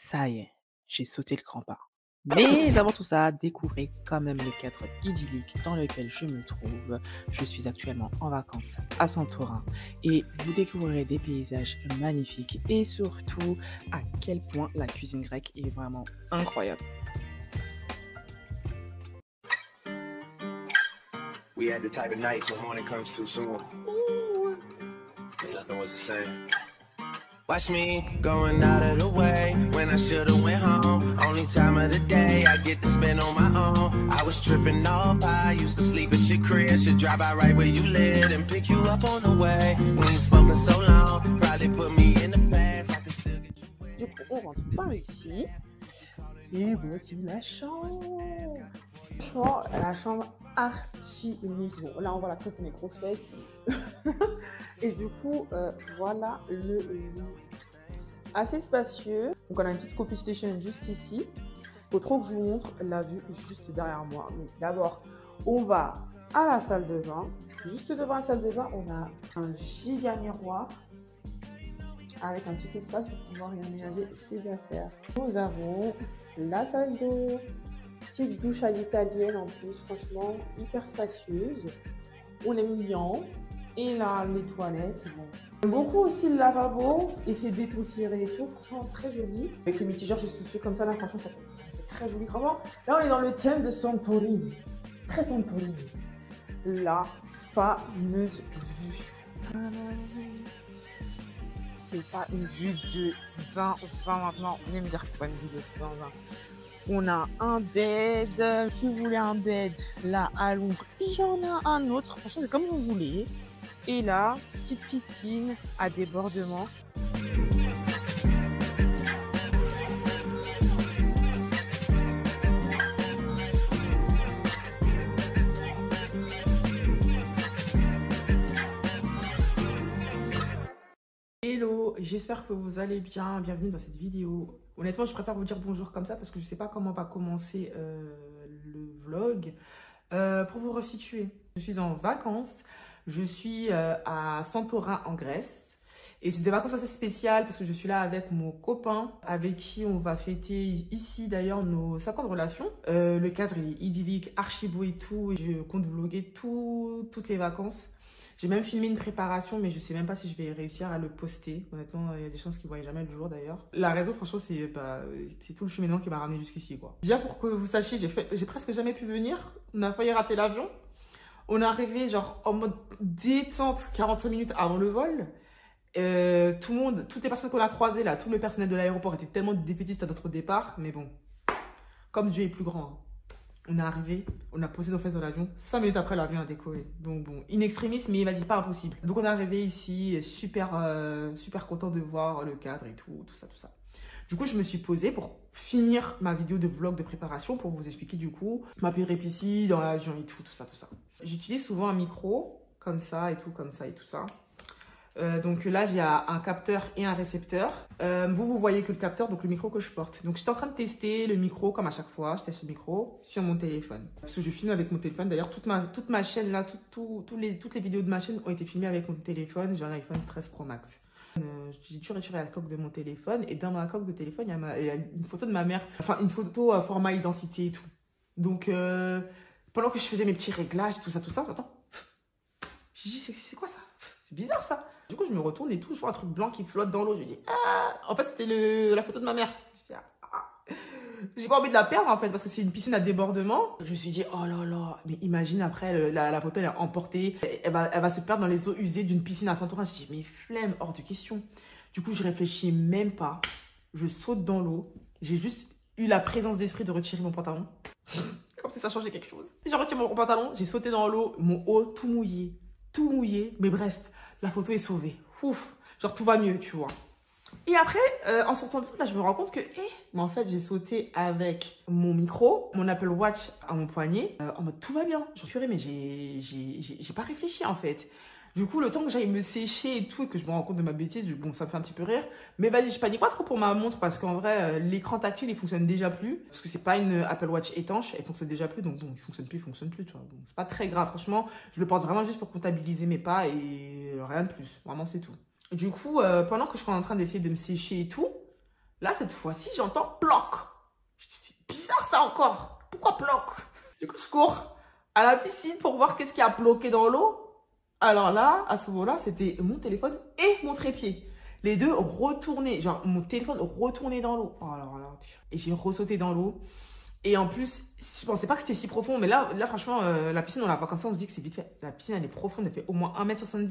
Ça y est, j'ai sauté le grand pas. Mais avant tout ça, découvrez quand même le cadre idyllique dans lequel je me trouve. Je suis actuellement en vacances à Santorin et vous découvrirez des paysages magnifiques et surtout à quel point la cuisine grecque est vraiment incroyable. We had the type of nights when morning comes too soon. Ooh, ain't nothing was the same. Watch me going out of the way when I should've went home. Only time of the day I get to spend on my own. I was tripping off, I used to sleep at your crib. Should drop by right where you live and pick you up on the way. We ain't spoken so long, probably put me in the past. I can still get you wet. Du coup, on rentre par ici. Et voici la chambre. Franchement, la chambre archi mime. Bon, là, on voit la trace de mes grosses fesses. Et du coup, voilà le lit. Assez spacieux. Donc, on a une petite coffee station juste ici. Il faut trop que je vous montre la vue juste derrière moi. Mais d'abord, on va à la salle de bain. Juste devant la salle de bain, on a un giga miroir avec un petit espace pour pouvoir y aménager ses affaires. Nous avons la salle d'eau, petite douche à l'italienne en plus, franchement hyper spacieuse. On est mignon. Et là, les toilettes. Bon. J'aime beaucoup aussi le lavabo, effet béton ciré et tout, franchement très joli. Avec les mitigeurs juste dessus comme ça, là, franchement, ça fait très joli. Vraiment, là, on est dans le thème de Santorini. Très Santorini. La fameuse vue. C'est pas une vue de zinzin maintenant. Venez me dire que c'est pas une vue de zinzin. On a un bed. Si vous voulez un bed, là à l'ombre, il y en a un autre. Franchement, c'est comme vous voulez. Et là, petite piscine à débordement. Hello, j'espère que vous allez bien. Bienvenue dans cette vidéo. Honnêtement, je préfère vous dire bonjour comme ça parce que je ne sais pas comment va commencer le vlog. Pour vous resituer, je suis en vacances. Je suis à Santorin en Grèce. Et c'est des vacances assez spéciales parce que je suis là avec mon copain avec qui on va fêter ici d'ailleurs nos 5 ans de relation. Le cadre est idyllique, archi beau et tout. Et je compte vlogger toutes les vacances. J'ai même filmé une préparation, mais je sais même pas si je vais réussir à le poster. Honnêtement, il y a des chances qu'il ne voient jamais le jour d'ailleurs. La raison, franchement, c'est tout le cheminement qui m'a ramené jusqu'ici, quoi. Déjà, pour que vous sachiez, j'ai presque jamais pu venir. On a failli rater l'avion. On est arrivé genre en mode détente 45 minutes avant le vol. Tout le monde, toutes les personnes qu'on a croisées là, tout le personnel de l'aéroport était tellement défaitiste à notre départ. Mais bon, comme Dieu est plus grand, hein. On est arrivé, on a posé nos fesses dans l'avion. 5 minutes après, l'avion a décollé. Donc bon, in extremis, mais vas-y, pas impossible. Donc on est arrivé ici, super content de voir le cadre et tout ça. Du coup, je me suis posée pour finir ma vidéo de vlog de préparation pour vous expliquer du coup ma péripétie dans l'avion et tout ça. J'utilise souvent un micro comme ça et tout ça. Donc là, j'ai un capteur et un récepteur. Vous voyez que le capteur, donc le micro que je porte. Donc j'étais en train de tester le micro comme à chaque fois. Je teste le micro sur mon téléphone. Parce que je filme avec mon téléphone. D'ailleurs, toute ma chaîne là, toutes les vidéos de ma chaîne ont été filmées avec mon téléphone. J'ai un iPhone 13 Pro Max. J'ai toujours retiré la coque de mon téléphone. Et dans ma coque de téléphone, il y a une photo de ma mère. Enfin, une photo format identité et tout. Donc, pendant que je faisais mes petits réglages, tout ça, attends. J'ai dit, c'est quoi ça? C'est bizarre ça. Du coup, je me retourne et tout, je vois un truc blanc qui flotte dans l'eau. Je me dis, ah. En fait, c'était la photo de ma mère. Je dis, ah. J'ai pas envie de la perdre en fait, parce que c'est une piscine à débordement. Je me suis dit, oh là là, mais imagine après, la photo elle est emportée. Elle va se perdre dans les eaux usées d'une piscine à Santorin. Je dis, mais flemme, hors de question. Du coup, je réfléchis même pas. Je saute dans l'eau. J'ai juste eu la présence d'esprit de retirer mon pantalon. Comme si ça changeait quelque chose. J'ai retiré mon pantalon, j'ai sauté dans l'eau, mon haut tout mouillé. Mais bref, la photo est sauvée. Ouf, genre tout va mieux, tu vois. Et après, en sortant de l'eau, là, je me rends compte que, mais en fait, j'ai sauté avec mon micro, mon Apple Watch à mon poignet, en mode tout va bien. J'en suis mais j'ai pas réfléchi en fait. Du coup, le temps que j'aille me sécher et tout, et que je me rends compte de ma bêtise, bon, ça me fait un petit peu rire. Mais vas-y, je panique pas trop pour ma montre parce qu'en vrai, l'écran tactile, il fonctionne déjà plus. Parce que c'est pas une Apple Watch étanche, elle fonctionne déjà plus. Donc bon, il fonctionne plus, tu vois. Bon, c'est pas très grave. Franchement, je le porte vraiment juste pour comptabiliser mes pas et rien de plus. Vraiment, c'est tout. Du coup, pendant que je suis en train d'essayer de me sécher et tout, Là, cette fois-ci, j'entends ploc. Je dis, c'est bizarre ça encore. Pourquoi ploc? Du coup, je cours à la piscine pour voir qu'est-ce qui a bloqué dans l'eau. Alors là, à ce moment-là, c'était mon téléphone et mon trépied. Les deux retournés, genre mon téléphone retourné dans l'eau. Oh, alors là, et j'ai ressauté dans l'eau. Et en plus, je pensais pas que c'était si profond, mais là franchement, la piscine, on l'a pas comme ça, on se dit que c'est vite fait. La piscine, elle est profonde, elle fait au moins 1,70 m.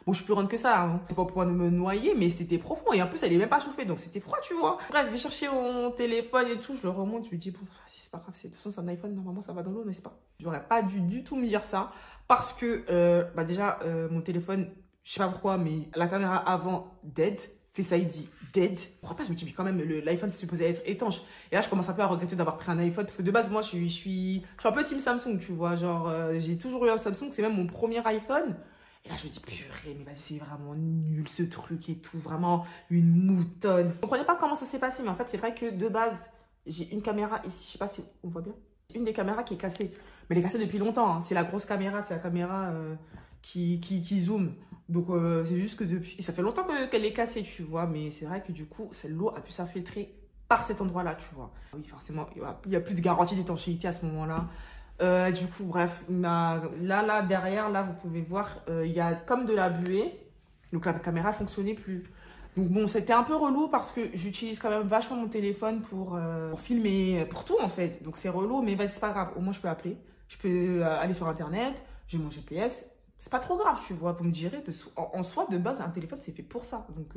Bon, je suis plus grande que ça, hein. C'est pas pour me noyer, mais c'était profond. Et en plus, elle est même pas chauffée, donc c'était froid, tu vois. Bref, je vais chercher mon téléphone et tout, je le remonte, je me dis, bon, c'est pas grave, de toute façon, c'est un iPhone, normalement, ça va dans l'eau, n'est-ce pas? J'aurais pas dû du tout me dire ça, parce que, déjà, mon téléphone, je sais pas pourquoi, mais la caméra avant, dead. Face ID, dead. Pourquoi pas, je me dis, mais quand même, l'iPhone, c'est supposé être étanche. Et là, je commence un peu à regretter d'avoir pris un iPhone, parce que de base, moi, je suis un peu team Samsung, tu vois. Genre, j'ai toujours eu un Samsung, c'est même mon premier iPhone. Et là, je me dis, purée, mais vas-y, c'est vraiment nul ce truc et tout, vraiment une moutonne. Je comprenais pas comment ça s'est passé, mais en fait, c'est vrai que de base, j'ai une caméra ici, je sais pas si on voit bien. Une des caméras qui est cassée. Mais elle est cassée depuis longtemps, hein. C'est la grosse caméra, c'est la caméra qui zoome. Donc, c'est juste que depuis... Et ça fait longtemps qu'elle est cassée, tu vois. Mais c'est vrai que du coup, l'eau a pu s'infiltrer par cet endroit-là, tu vois. Oui, forcément, il n'y a plus de garantie d'étanchéité à ce moment-là. Du coup, bref, là, derrière, là, vous pouvez voir, il y a comme de la buée. Donc, la caméra ne fonctionnait plus. Donc, bon, c'était un peu relou parce que j'utilise quand même vachement mon téléphone pour filmer, pour tout, en fait. Donc, c'est relou, mais vas-y, c'est pas grave. Au moins, je peux appeler. Je peux aller sur Internet. J'ai mon GPS. C'est pas trop grave, tu vois. Vous me direz, en soi, de base, un téléphone, c'est fait pour ça. Donc,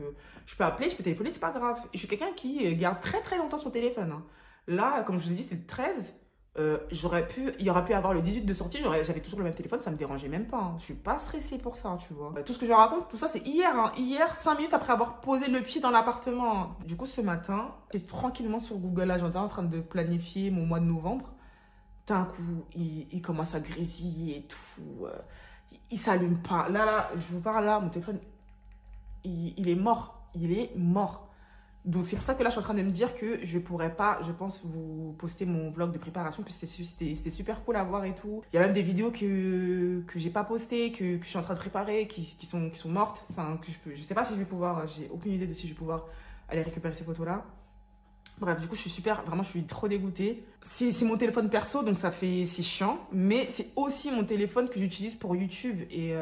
je peux appeler, je peux téléphoner, c'est pas grave. Et je suis quelqu'un qui garde très, très longtemps son téléphone, hein. Là, comme je vous ai dit, c'était le 13. Il aurait pu avoir le 18 de sortie, j'avais toujours le même téléphone, ça me dérangeait même pas, hein. Je suis pas stressée pour ça, tu vois. Tout ce que je raconte, tout ça, c'est hier, hein. Hier, 5 minutes après avoir posé le pied dans l'appartement. Du coup, ce matin, j'étais tranquillement sur Google Agenda en train de planifier mon mois de novembre. D'un coup, il commence à grésiller et tout. Il s'allume pas. Là, je vous parle là, mon téléphone, il est mort. Il est mort. Donc, c'est pour ça que là, je suis en train de me dire que je pourrais pas, je pense, vous poster mon vlog de préparation, puis c'était super cool à voir et tout. Il y a même des vidéos que j'ai pas postées, que je suis en train de préparer, qui sont mortes. Enfin, je sais pas si je vais pouvoir, j'ai aucune idée de si je vais pouvoir aller récupérer ces photos-là. Bref, du coup, je suis trop dégoûtée. C'est mon téléphone perso, donc c'est chiant. Mais c'est aussi mon téléphone que j'utilise pour YouTube. Et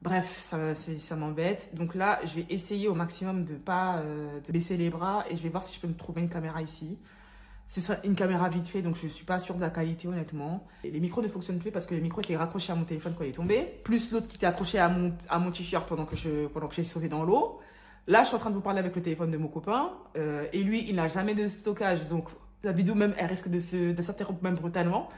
bref, ça m'embête. Donc là, je vais essayer au maximum de pas de baisser les bras. Et je vais voir si je peux me trouver une caméra ici. Ce sera une caméra vite fait, donc je suis pas sûre de la qualité, honnêtement. Et les micros ne fonctionnent plus parce que le micro était raccroché à mon téléphone quand il est tombé. Plus l'autre qui était accroché à mon t-shirt pendant que j'ai sauté dans l'eau. Là, je suis en train de vous parler avec le téléphone de mon copain. Et lui, il n'a jamais de stockage. Donc, la vidéo même, elle risque de s'interrompre même brutalement.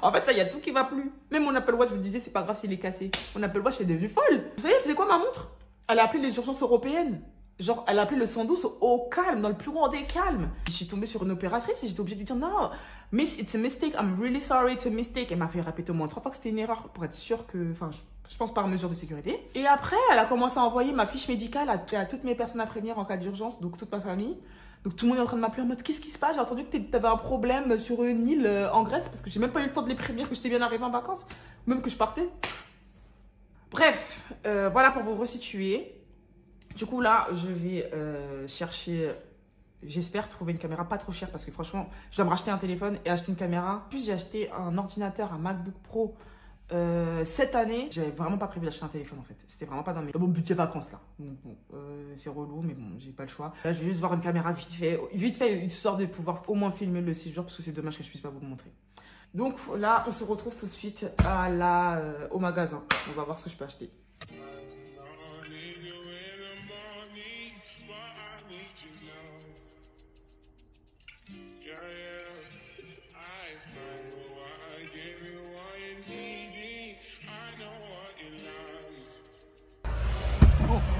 En fait, là, il y a tout qui va plus. Même mon Apple Watch, je vous disais, c'est pas grave s'il est cassé. Mon Apple Watch est devenu folle. Vous savez, elle faisait quoi, ma montre? Elle a appelé les urgences européennes. Genre, elle a appelé le 112 au calme, dans le plus grand des calmes. Je suis tombée sur une opératrice et j'étais obligée de lui dire non, Miss, it's a mistake, I'm really sorry, it's a mistake. Elle m'a fait répéter au moins 3 fois que c'était une erreur pour être sûre que, enfin, je pense par mesure de sécurité. Et après, elle a commencé à envoyer ma fiche médicale à toutes mes personnes à prévenir en cas d'urgence, donc toute ma famille. Donc tout le monde est en train de m'appeler en mode qu'est-ce qui se passe? J'ai entendu que tu avais un problème sur une île en Grèce parce que j'ai même pas eu le temps de les prévenir que j'étais bien arrivée en vacances, même que je partais. Bref, voilà pour vous resituer. Du coup, là, je vais chercher, j'espère trouver une caméra pas trop chère parce que franchement, je dois me racheter un téléphone et acheter une caméra. En plus, j'ai acheté un ordinateur, un MacBook Pro cette année. J'avais vraiment pas prévu d'acheter un téléphone en fait. C'était vraiment pas dans mon budget vacances là. Donc, bon, c'est relou, mais bon, j'ai pas le choix. Là, je vais juste voir une caméra vite fait, histoire de pouvoir au moins filmer le séjour parce que c'est dommage que je puisse pas vous le montrer. Donc là, on se retrouve tout de suite au magasin. On va voir ce que je peux acheter.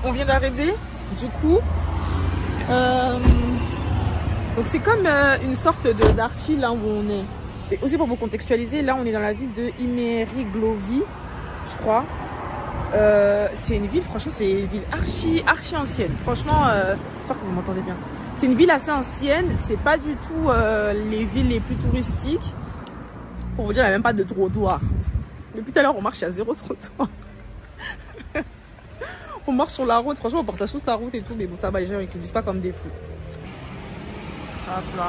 On vient d'arriver, du coup, donc c'est comme une sorte d'archi là où on est. C'est aussi pour vous contextualiser, là on est dans la ville de Imeri-Glovi, je crois. C'est une ville, franchement c'est une ville archi ancienne. Franchement, j'espère que vous m'entendez bien. C'est une ville assez ancienne, c'est pas du tout les villes les plus touristiques. Pour vous dire, il n'y a même pas de trottoir. Depuis tout à l'heure on marche à 0 trottoir. On marche sur la route, franchement, on partage tous la route et tout, mais bon, ça va, les gens ils conduisent pas comme des fous.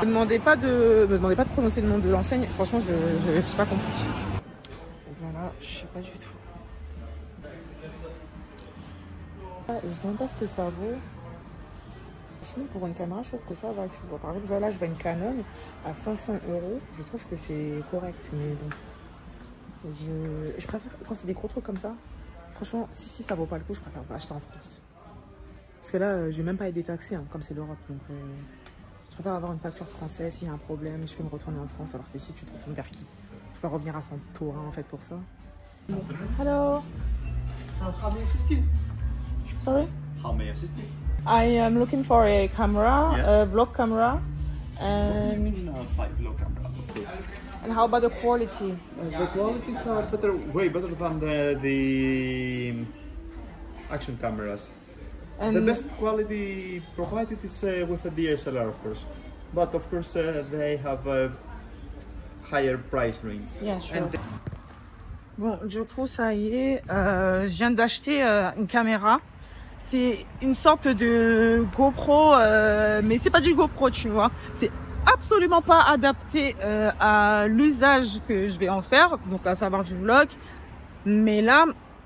Me demandez pas de prononcer le nom de l'enseigne, franchement, je suis pas compris. Voilà, je sais pas du tout. Je sais même pas ce que ça vaut. Sinon, pour une caméra, je trouve que ça va, tu vois. Par exemple, là, je vois une Canon à 500 €. Je trouve que c'est correct, mais bon. Je préfère, quand c'est des gros trucs comme ça, franchement, si ça vaut pas le coup, je préfère pas acheter en France. Parce que là, je vais même pas être détaxée, hein, comme c'est l'Europe. Donc, je préfère avoir une facture française. S'il y a un problème, je peux me retourner en France. Alors que si tu te retournes vers qui? Je peux revenir à Santorin, en fait, pour ça. Hello. So how may I assist you? Sorry? How may I assist you? I am looking for a camera, Yes. a vlog camera. And, By vlog camera. Okay. and how about the quality? The qualities are better, way better than the action cameras. And The best quality provided is with a DSLR, of course, but of course they have a higher price range. Yeah, sure. And Bon, du coup, ça y est, je viens d'acheter une caméra. C'est une sorte de GoPro, mais c'est pas du GoPro, tu vois. C'est absolument pas adapté à l'usage que je vais en faire, donc à savoir du vlog. Mais là,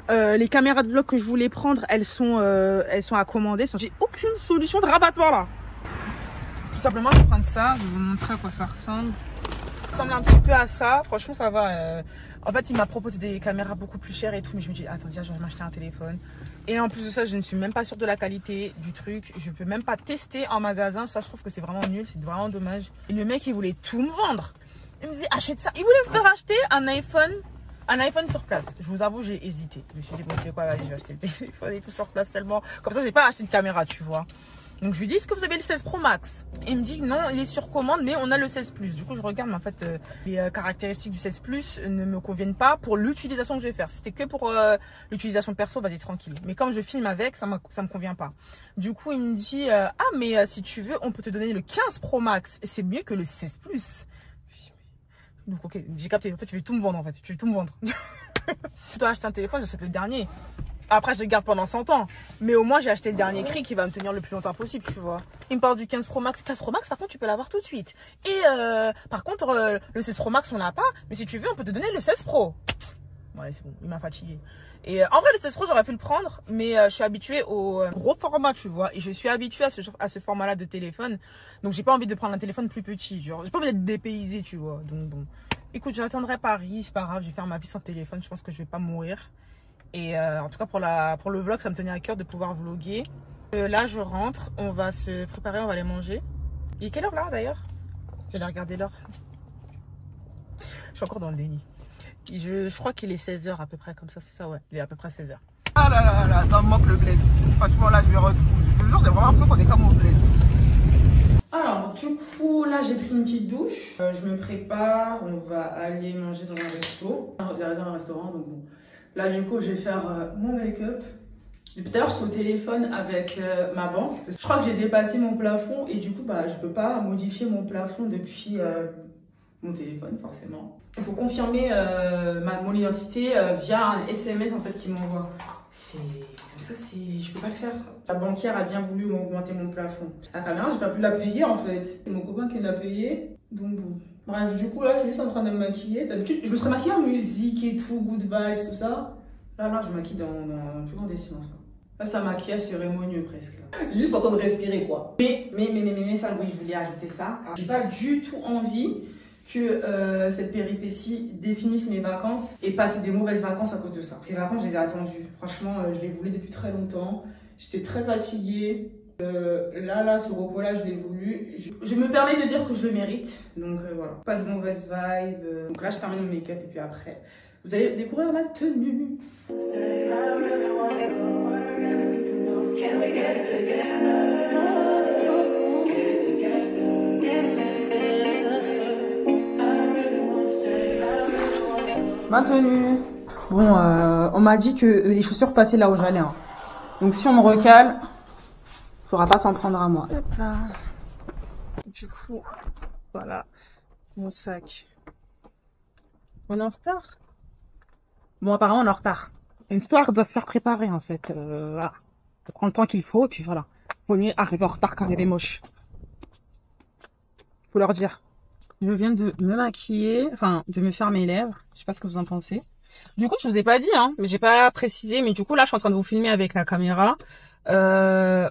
les caméras de vlog que je voulais prendre, elles sont à commander. J'ai aucune solution de rabattoir là. Tout simplement, je vais prendre ça. Je vais vous montrer à quoi ça ressemble. Ça ressemble un petit peu à ça. Franchement, ça va. En fait, il m'a proposé des caméras beaucoup plus chères et tout. Mais je me dis, attends, déjà, je vais m'acheter un téléphone. Et en plus de ça, je ne suis même pas sûre de la qualité du truc. Je peux même pas tester en magasin. Ça, je trouve que c'est vraiment nul. C'est vraiment dommage. Et le mec, il voulait tout me vendre. Il me disait, achète ça. Il voulait me faire acheter un iPhone sur place. Je vous avoue, j'ai hésité. Je me suis dit, bon, tu sais quoi, vas-y, je vais acheter le téléphone et tout sur place tellement. Comme ça, j'ai pas acheté de caméra, tu vois. Donc, je lui dis, est-ce que vous avez le 16 Pro Max? Il me dit, non, il est sur commande, mais on a le 16 Plus. Du coup, je regarde, mais en fait, les caractéristiques du 16 Plus ne me conviennent pas pour l'utilisation que je vais faire. Si c'était que pour l'utilisation perso, vas-y, tranquille. Mais comme je filme avec, ça me convient pas. Du coup, il me dit, ah, mais si tu veux, on peut te donner le 15 Pro Max. Et c'est mieux que le 16 Plus. Donc, ok, j'ai capté. En fait, tu veux tout me vendre, en fait. Tu veux tout me vendre. Tu dois acheter un téléphone, j'achète le dernier. Après, je le garde pendant 100 ans. Mais au moins, j'ai acheté le dernier cri qui va me tenir le plus longtemps possible, tu vois. Il me parle du 15 Pro Max. 15 Pro Max, par contre, tu peux l'avoir tout de suite. Et par contre, le 16 Pro Max, on l'a pas. Mais si tu veux, on peut te donner le 16 Pro. Ouais, c'est bon, il m'a fatigué. Et en vrai, le 16 Pro, j'aurais pu le prendre. Mais je suis habituée au gros format, tu vois. Et je suis habituée à ce format-là de téléphone. Donc, j'ai pas envie de prendre un téléphone plus petit. Genre, j'ai pas envie d'être dépaysée, tu vois. Donc, bon. Écoute, j'attendrai Paris, c'est pas grave. Je vais faire ma vie sans téléphone. Je pense que je vais pas mourir. Et en tout cas pour le vlog, ça me tenait à cœur de pouvoir vlogger. Là je rentre, on va se préparer, on va aller manger. Il est quelle heure là d'ailleurs? J'allais regarder l'heure. Je suis encore dans le déni. Je crois qu'il est 16 h à peu près, comme ça, c'est ça, ouais. Il est à peu près 16 h. Ah là là là, ça me manque le bled. Franchement là je me retrouve. Je vous jure, j'ai vraiment l'impression qu'on est comme au bled. Alors du coup là j'ai pris une petite douche. Je me prépare, on va aller manger dans un resto. Il y a un restaurant donc bon. Là, du coup, je vais faire mon make-up. Depuis tout à l'heure, j'étais au téléphone avec ma banque. Je crois que j'ai dépassé mon plafond et du coup, bah, je peux pas modifier mon plafond depuis mon téléphone, forcément. Il faut confirmer mon identité via un SMS en fait qui m'envoie. C'est comme ça, je peux pas le faire. La banquière a bien voulu m'augmenter mon plafond. La caméra, j'ai pas pu la payer en fait. C'est mon copain qui l'a payé. Donc bon. Bref, du coup, là, je suis juste en train de me maquiller. D'habitude, je me serais maquillée en musique et tout, good vibes, tout ça. Là, je me maquille dans plus grand des silences. Là, c'est un maquillage cérémonieux presque. Juste en train de respirer, quoi. Mais, ça, oui, je voulais ajouter ça. J'ai pas du tout envie que cette péripétie définisse mes vacances et passer des mauvaises vacances à cause de ça. Ces vacances, je les ai attendues. Franchement, je les voulais depuis très longtemps. J'étais très fatiguée. Là, ce repos-là, je l'ai voulu. Je me permets de dire que je le mérite. Donc voilà, pas de mauvaise vibe. Donc là, je termine mon make-up et puis après, vous allez découvrir ma tenue. Ma tenue. Bon, on m'a dit que les chaussures passaient là où j'allais. Hein. Donc si on me recale, faudra pas s'en prendre à moi. Hop là. Du coup, voilà mon sac. On est en retard? Bon, apparemment on est en retard. Une histoire doit se faire préparer en fait. Voilà. Faut prendre le temps qu'il faut, et puis voilà. Vaut mieux arriver en retard qu'arriver moche. Faut leur dire. Je viens de me maquiller, enfin, de me faire mes lèvres. Je sais pas ce que vous en pensez. Du coup, je vous ai pas dit, hein, mais j'ai pas précisé, mais du coup, là, je suis en train de vous filmer avec la caméra.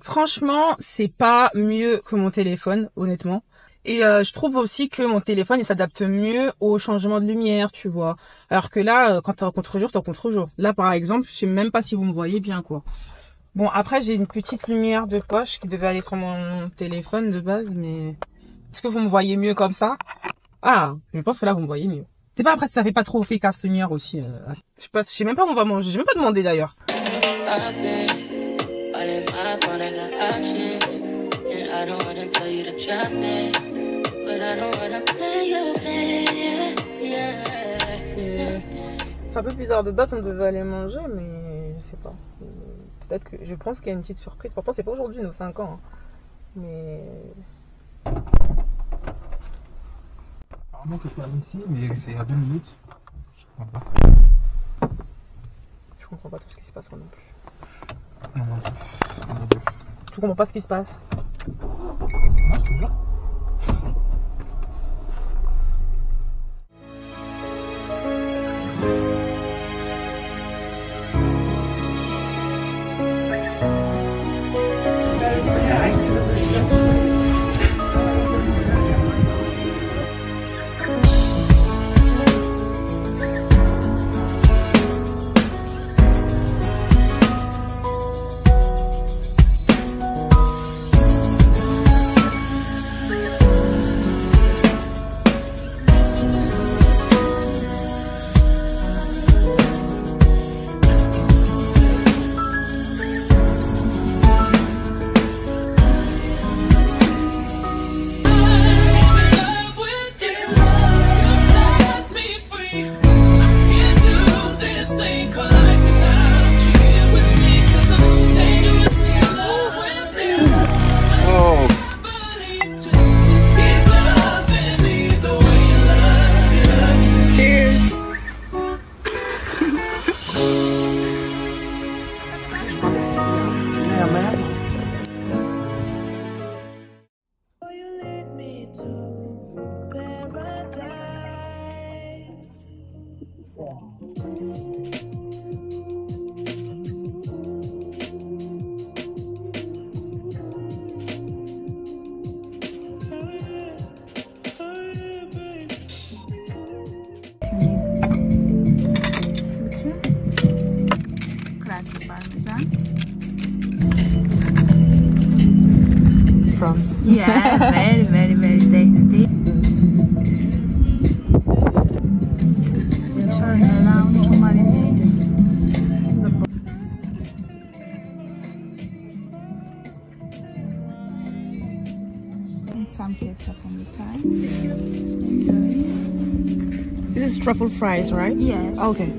Franchement, c'est pas mieux que mon téléphone, honnêtement. Et je trouve aussi que mon téléphone, il s'adapte mieux au changement de lumière, tu vois. Alors que là, quand t'es en contre-jour, t'es en contre-jour. Là, par exemple, je sais même pas si vous me voyez bien, quoi. Bon, après, j'ai une petite lumière de poche qui devait aller sur mon téléphone de base, mais... Est-ce que vous me voyez mieux comme ça? Ah, je pense que là, vous me voyez mieux. C'est pas après si ça fait pas trop efficace lumière aussi. Je sais même pas où on va manger. J'ai même pas demandé d'ailleurs. C'est un peu bizarre, de base on devait aller manger, mais je sais pas. Peut-être que je pense qu'il y a une petite surprise. Pourtant c'est pas aujourd'hui nos 5 ans. Hein. Mais apparemment c'est pas ici, mais c'est à 2 minutes. Je comprends pas. Je comprends pas tout ce qui se passe moi non plus. Non, non. Je comprends pas ce qui se passe. Non, je te jure. France. Yeah, very, very, very tasty. Turn around to marinate. And some ketchup on the side. Enjoy. This is truffle fries, right? Yes. Okay.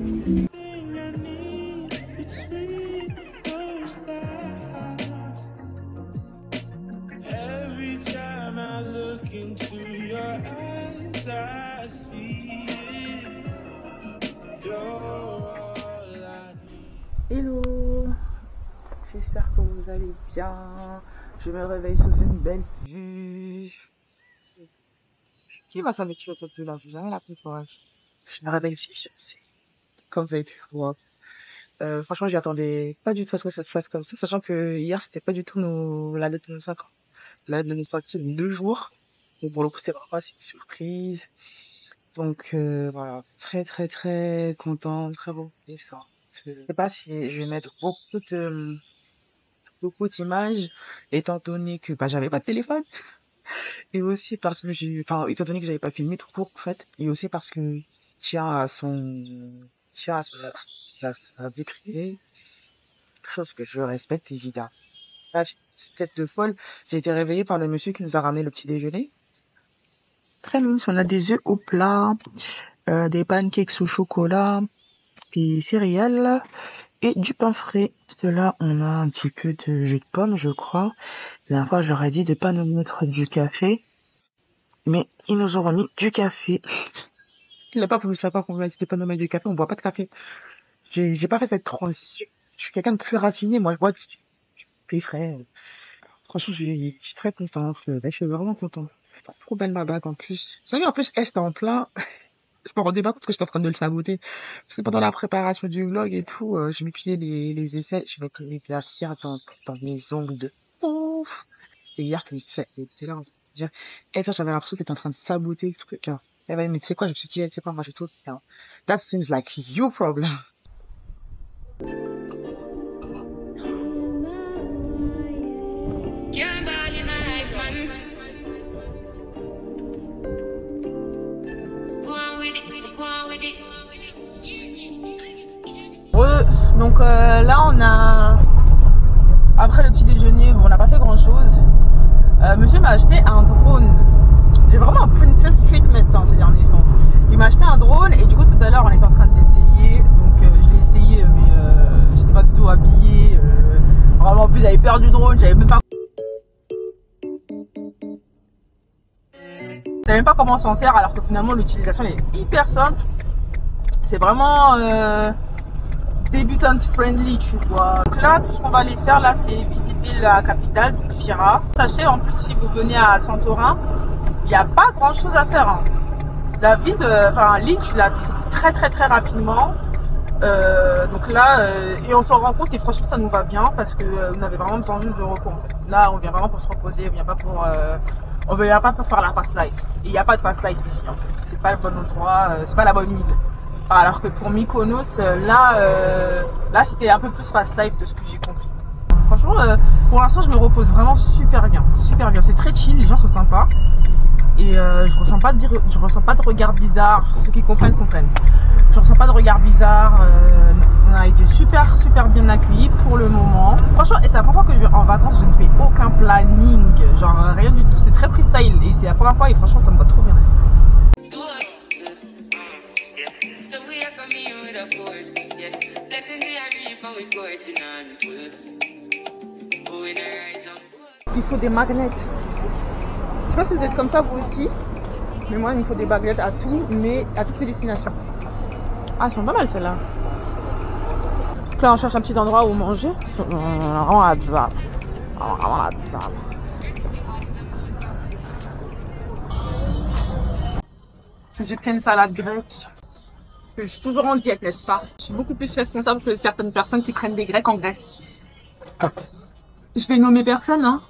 Hello, j'espère que vous allez bien. Je me réveille sous une belle vue. Qui va s'habituer à cette vue-là? J'ai jamais la préparée. Je me réveille aussi, c'est comme vous avez pu voir. Franchement, j'y attendais pas du tout à ce que ça se passe comme ça, sachant que hier, c'était pas du tout la date de nos 5 ans. La date de nos 5 ans, c'est 2 jours. Mais pour le coup, c'était vraiment pas, c'est une surprise. Donc, voilà. Très, très, très content, très beau. Et ça. Je sais pas si je vais mettre beaucoup d'images, étant donné que, j'avais pas de téléphone. Et aussi parce que étant donné que j'avais pas filmé trop court, en fait. Et aussi parce que, tient à sa vie privée. Chose que je respecte, évidemment. Là, cette tête de folle, j'ai été réveillée par le monsieur qui nous a ramené le petit déjeuner. Très mince, on a des œufs au plat, des pancakes au chocolat, puis céréales et du pain frais. Là, on a un petit peu de jus de pomme, je crois. La dernière fois, j'aurais dit de pas nous mettre du café, mais ils nous ont remis du café. Il n'a pas voulu savoir qu'on lui a dit de pas nous mettre du café, on boit pas de café. J'ai pas fait cette transition. Je suis quelqu'un de plus raffiné, moi, je bois T'es frais. Franchement, je suis très contente. Je suis vraiment contente. C'est trop belle ma bague en plus. Vous savez, en plus, j'étais en plein. Je me rendais pas compte que j'étais en train de le saboter. Parce que pendant la préparation du vlog et tout, je m'épilais les aisselles. Je mettais les glacières dans mes ongles de ouf. C'était hier que j'étais là. Et toi, j'avais l'impression que t'étais en train de saboter le truc. Hein. Et ben, mais tu sais quoi, je me suis dit, tu sais quoi, moi j'ai tout. Hein. That seems like your problem. Donc là on a, après le petit déjeuner, bon, on n'a pas fait grand chose. Monsieur m'a acheté un drone. J'ai vraiment un princess treatment hein, ces derniers temps. Il m'a acheté un drone et du coup tout à l'heure on était en train de l'essayer. Donc je l'ai essayé mais j'étais pas du tout habillée. Vraiment en plus j'avais peur du drone, j'avais même pas comment s'en sert alors que finalement l'utilisation est hyper simple. C'est vraiment débutante friendly, tu vois. Donc là, tout ce qu'on va aller faire là, c'est visiter la capitale, donc Fira. Sachez en plus, si vous venez à Santorin, il n'y a pas grand chose à faire. Hein. La ville l'île, tu la visites très rapidement. Donc là, et on s'en rend compte et franchement, ça nous va bien parce que on avait vraiment besoin juste de repos. En fait. Là, on vient vraiment pour se reposer, on vient pas pour faire la fast life. Et il n'y a pas de fast life ici. En fait. C'est pas le bon endroit, c'est pas la bonne île. Alors que pour Mykonos, là c'était un peu plus fast life de ce que j'ai compris. Franchement, pour l'instant, je me repose vraiment super bien. C'est très chill, les gens sont sympas. Et je ressens pas de regard bizarre. Ceux qui comprennent. Je ressens pas de regard bizarre. On a été super bien accueillis pour le moment. Franchement, et c'est la première fois que je vais en vacances, je ne fais aucun planning. Genre rien du tout, c'est très freestyle. Et c'est la première fois et franchement, ça me va trop bien. Il faut des magnets. Je sais pas si vous êtes comme ça vous aussi, mais moi il me faut des baguettes à tout, mais à toutes les destinations. Ah, elles sont pas mal celles-là. Donc là on cherche un petit endroit où manger. Vraiment à Zap. Vraiment à Zap. J'ai pris une salade grecque. Je suis toujours en diète, n'est-ce pas? Je suis beaucoup plus responsable que certaines personnes qui prennent des grecs en Grèce. Je vais nommer personne, hein.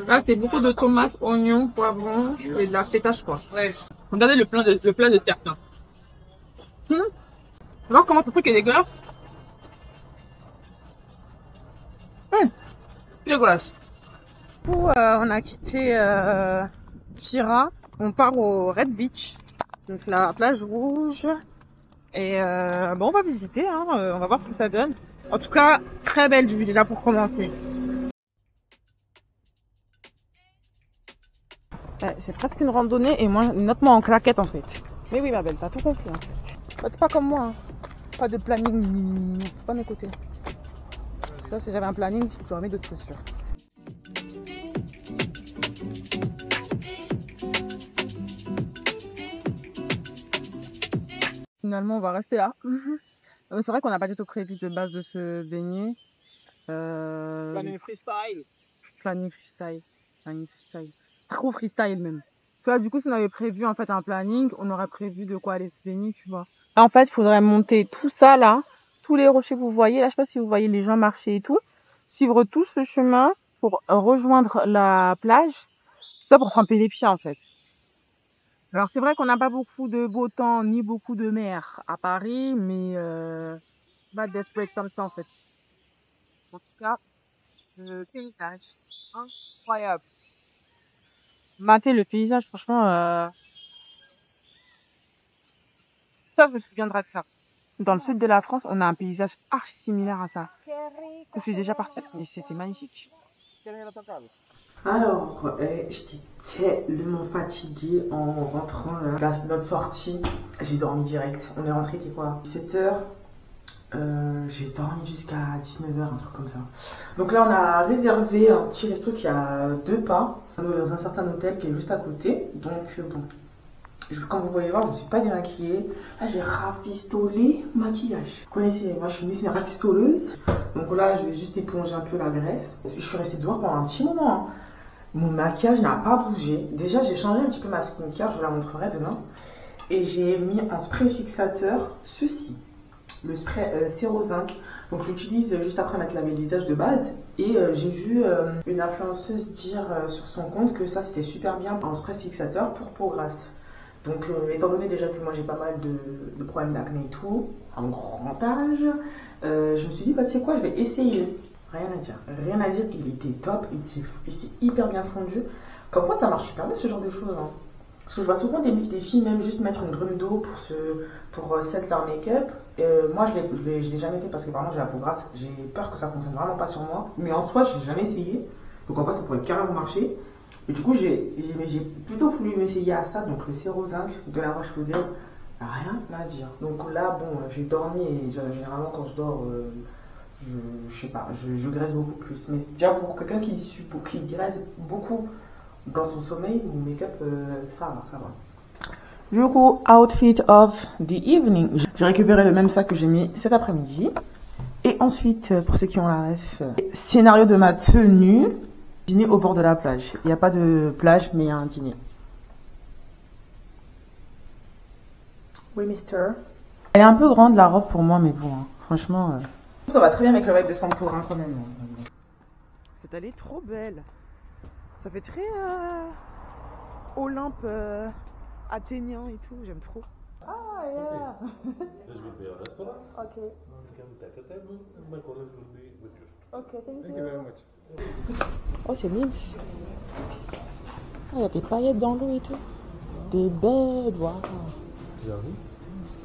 Là, c'est beaucoup de tomates, oignons, poivrons et de la feta, quoi. Regardez le plat de terre, là. Regarde comment ton truc est dégueulasse. Dégueulasse. Du coup, on a quitté Fira. On part au Red Beach. Donc la plage rouge. Et bon, on va visiter, hein. On va voir ce que ça donne. En tout cas, très belle vue déjà pour commencer. C'est presque une randonnée et moi, note-moi en claquette en fait. Mais oui ma belle, t'as tout compris en fait. Bah, t'es pas comme moi, hein. Pas de planning, faut pas m'écouter. Ça, si j'avais un planning, je dois mettre d'autres chaussures. Finalement, on va rester là. C'est vrai qu'on n'a pas du tout prévu de base de se baigner. Planning freestyle. Planning freestyle. Trop freestyle même. Parce que là, du coup, si on avait prévu en fait un planning, on aurait prévu de quoi aller se baigner, tu vois. En fait, il faudrait monter tout ça là, tous les rochers que vous voyez. Là, je sais pas si vous voyez les gens marcher et tout. Suivre tout ce chemin pour rejoindre la plage. Tout ça pour tremper les pieds en fait. Alors c'est vrai qu'on n'a pas beaucoup de beau temps ni beaucoup de mer à Paris, mais pas desperate comme ça en fait. En tout cas, le paysage incroyable. Mater le paysage, franchement, ça je me souviendrai de ça. Dans le sud de la France, on a un paysage archi similaire à ça. Je suis déjà partie et c'était magnifique. Alors, j'étais tellement fatiguée en rentrant là. Notre sortie, j'ai dormi direct. On est rentré, c'était quoi, 17h. J'ai dormi jusqu'à 19h, un truc comme ça. Donc là, on a réservé un petit resto qui a 2 pas dans un certain hôtel qui est juste à côté. Donc bon, Comme vous pouvez voir, je ne suis pas démaquillée. Là, j'ai rafistolé maquillage. Vous connaissez, moi je suis une rafistoleuse. Donc là, je vais juste éponger un peu la graisse. Je suis restée dehors pendant un petit moment. Hein. Mon maquillage n'a pas bougé. Déjà, j'ai changé un petit peu ma skincare, je vous la montrerai demain. Et j'ai mis en spray fixateur ceci. Le spray Zinc. Donc je l'utilise juste après m'être lavé le visage de base. Et j'ai vu une influenceuse dire sur son compte que ça c'était super bien en spray fixateur pour peau grasse. Donc étant donné déjà que moi j'ai pas mal de problèmes d'acné et tout, en grand âge, je me suis dit bah tu sais quoi, je vais essayer. Rien à dire, rien à dire, il était top, il s'est hyper bien fondu. Comme quoi ça marche super bien ce genre de choses. Hein. Parce que je vois souvent des filles même juste mettre une brume d'eau pour set leur make-up. Moi, je l'ai jamais fait parce que vraiment j'ai la peau grasse. J'ai peur que ça fonctionne vraiment pas sur moi. Mais en soi, je l'ai jamais essayé. Donc en vrai, ça pourrait carrément marcher. Et du coup, j'ai plutôt voulu m'essayer à ça. Donc le Zinc de la Roche-Posay, rien à dire. Donc là, bon, j'ai dormi et généralement quand je dors, je sais pas, je graisse beaucoup plus. Mais déjà pour quelqu'un qui graisse beaucoup dans son sommeil, mon make-up, ça va, ça va. Du coup, outfit of the evening. J'ai récupéré le même sac que j'ai mis cet après-midi. Et ensuite, pour ceux qui ont la ref, scénario de ma tenue, dîner au bord de la plage. Il n'y a pas de plage, mais il y a un dîner. Oui, mister. Elle est un peu grande, la robe, pour moi, mais bon, hein, franchement, ça va très bien avec le vibe de Santorin, quand même. Cette allée est trop belle. Ça fait très Olympe athénien et tout, j'aime trop. Ah, yeah. Okay. Okay, thank you very much. Oh, c'est mimes. Il y a des paillettes dans l'eau et tout. Des belles, waouh.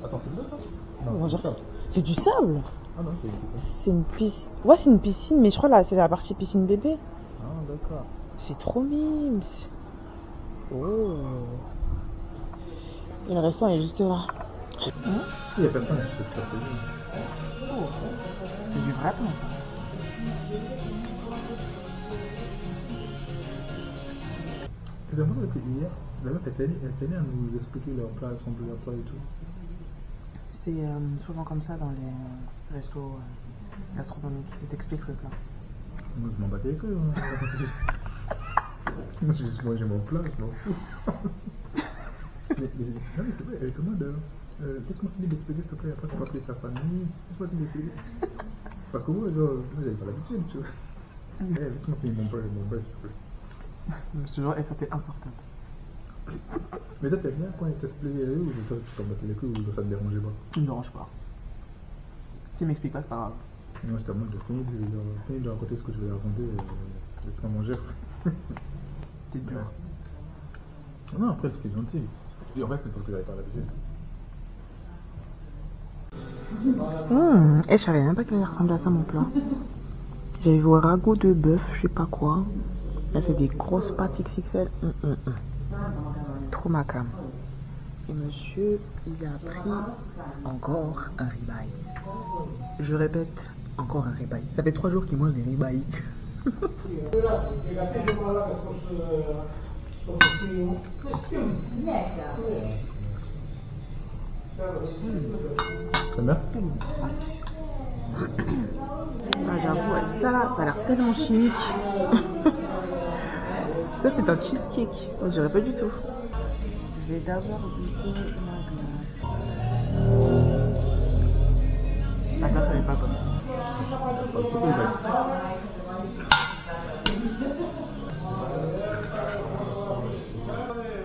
Attends, c'est de l'eau ça? Non, c'est du sable. Ah non, c'est une piscine. Ouais, c'est une piscine, mais je crois là, c'est la partie piscine bébé. Ah, d'accord. C'est trop mimes. Oh. Et le restant est juste là. Il n'y a personne qui peut te faire plaisir. Oh. C'est du vrai pain, ça. Tu te demandes que hier, la meuf elle tenait à nous expliquer leur plat, son plat et tout. C'est souvent comme ça dans les restos gastronomiques. Ils t'expliquent le plat. Moi je m'en battais les couilles. Moi j'ai mon plat, je m'en fous. Non mais c'est vrai, elle est tout le monde. Laisse-moi finir d'expliquer s'il te plaît, après tu peux appeler ta famille. Laisse-moi finir d'expliquer. Parce que moi j'avais pas l'habitude, tu vois. Laisse-moi finir mon plat s'il te plaît. Je te jure, elle était insortable. Mais toi t'aimes bien quand elle t'explique ou toi tu t'en battais les couilles ou ça te dérangeait pas? Ça me dérange pas. S'il m'explique pas, c'est pas grave. Moi j'étais en mode de finir de raconter ce que tu veux raconter et laisse-moi manger. T'es dur. Non, après c'était gentil. En fait c'est parce que j'avais pas l'habitude. Et je savais même pas qu'il allait ressembler à ça mon plat. J'avais vu un ragoût de bœuf, je sais pas quoi. Là c'est des grosses pâtes XXL. Trop ma cam. Et monsieur, il a pris encore un ribeye. Je répète, encore un ribeye. Ça fait 3 jours qu'il mange des ribeyes. T'aimes bien? Ah, j'avoue, ça a l'air tellement chimique. Ça, c'est un cheesecake. On dirait pas du tout. Je vais d'abord goûter ma glace. La glace, elle est pas bonne.